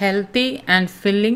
healthy and filling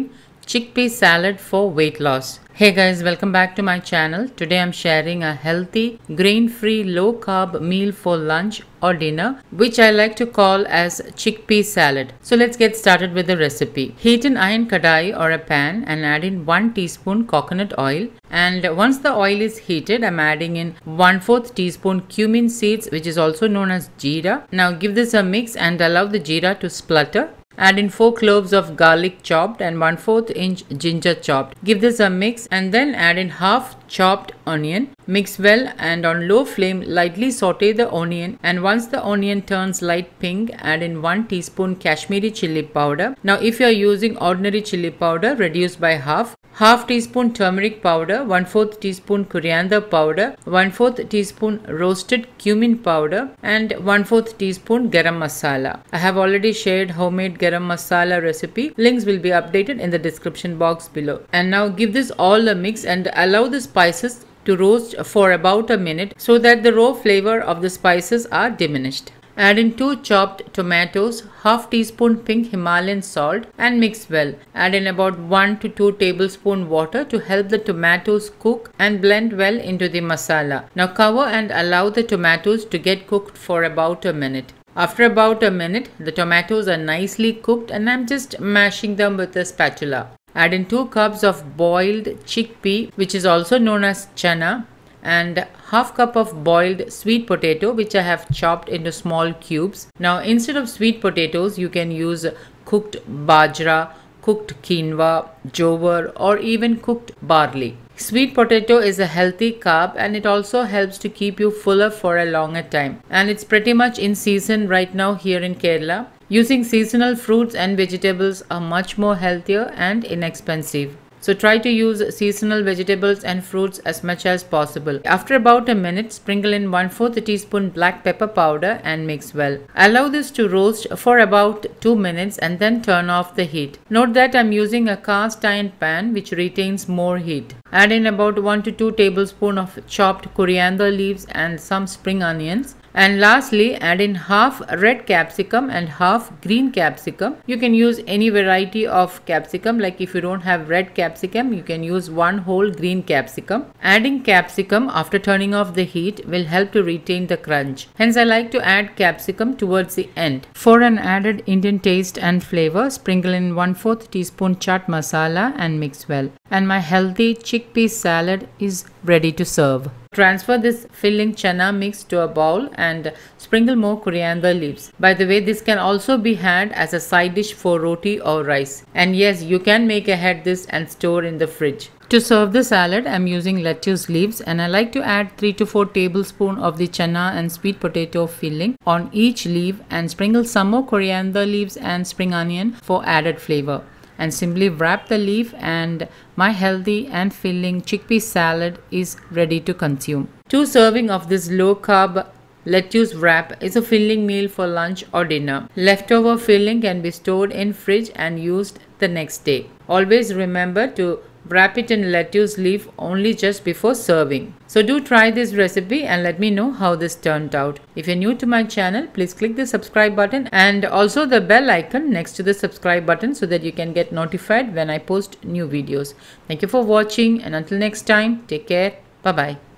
chickpea salad for weight loss. Hey guys, welcome back to my channel. Today I'm sharing a healthy, grain-free, low-carb meal for lunch or dinner, which I like to call as chickpea salad. So let's get started with the recipe. Heat an iron kadai or a pan and add in 1 teaspoon coconut oil. And once the oil is heated, I'm adding in 1/4 teaspoon cumin seeds, which is also known as jeera. Now give this a mix and allow the jeera to splutter. Add in 4 cloves of garlic chopped and 1/4 inch ginger chopped. Give this a mix and then add in half chopped onion. Mix well and on low flame lightly saute the onion, and once the onion turns light pink, add in 1 teaspoon Kashmiri chili powder. Now if you are using ordinary chili powder, reduce by half teaspoon turmeric powder, 1/4 teaspoon coriander powder, 1/4 teaspoon roasted cumin powder, and 1/4 teaspoon garam masala. I have already shared homemade garam masala recipe. Links will be updated in the description box below. And now give this all a mix and allow the spices to roast for about a minute so that the raw flavor of the spices are diminished. Add in 2 chopped tomatoes, half teaspoon pink Himalayan salt, and mix well. Add in about 1 to 2 tablespoon water to help the tomatoes cook and blend well into the masala. Now cover and allow the tomatoes to get cooked for about a minute. After about a minute, the tomatoes are nicely cooked and I'm just mashing them with a spatula. Add in 2 cups of boiled chickpea, which is also known as Channa, and half cup of boiled sweet potato, which I have chopped into small cubes. Now instead of sweet potatoes, you can use cooked bajra, cooked quinoa, jowar, or even cooked barley. Sweet potato is a healthy carb and it also helps to keep you fuller for a longer time. And it's pretty much in season right now here in Kerala. Using seasonal fruits and vegetables are much more healthier and inexpensive. So try to use seasonal vegetables and fruits as much as possible. After about a minute, sprinkle in 1/4 teaspoon black pepper powder and mix well. Allow this to roast for about 2 minutes and then turn off the heat. Note that I'm using a cast iron pan which retains more heat. Add in about 1 to 2 tablespoons of chopped coriander leaves and some spring onions. And lastly, add in half red capsicum and half green capsicum. You can use any variety of capsicum, like if you don't have red capsicum, you can use 1 whole green capsicum. Adding capsicum after turning off the heat will help to retain the crunch. Hence, I like to add capsicum towards the end. For an added Indian taste and flavor, sprinkle in 1/4 teaspoon chaat masala and mix well. And my healthy chickpea salad is ready to serve. Transfer this filling chana mix to a bowl and sprinkle more coriander leaves. By the way, this can also be had as a side dish for roti or rice. And yes, you can make ahead this and store in the fridge. To serve the salad, I'm using lettuce leaves and I like to add 3 to 4 tablespoons of the chana and sweet potato filling on each leaf and sprinkle some more coriander leaves and spring onion for added flavor. And simply wrap the leaf and my healthy and filling chickpea salad is ready to consume. 2 servings of this low carb lettuce wrap is a filling meal for lunch or dinner. Leftover filling can be stored in fridge and used the next day. Always remember to wrap it in lettuce leaf only just before serving. So do try this recipe and let me know how this turned out. If you're new to my channel, please click the subscribe button and also the bell icon next to the subscribe button so that you can get notified when I post new videos. Thank you for watching and until next time, take care. Bye-bye.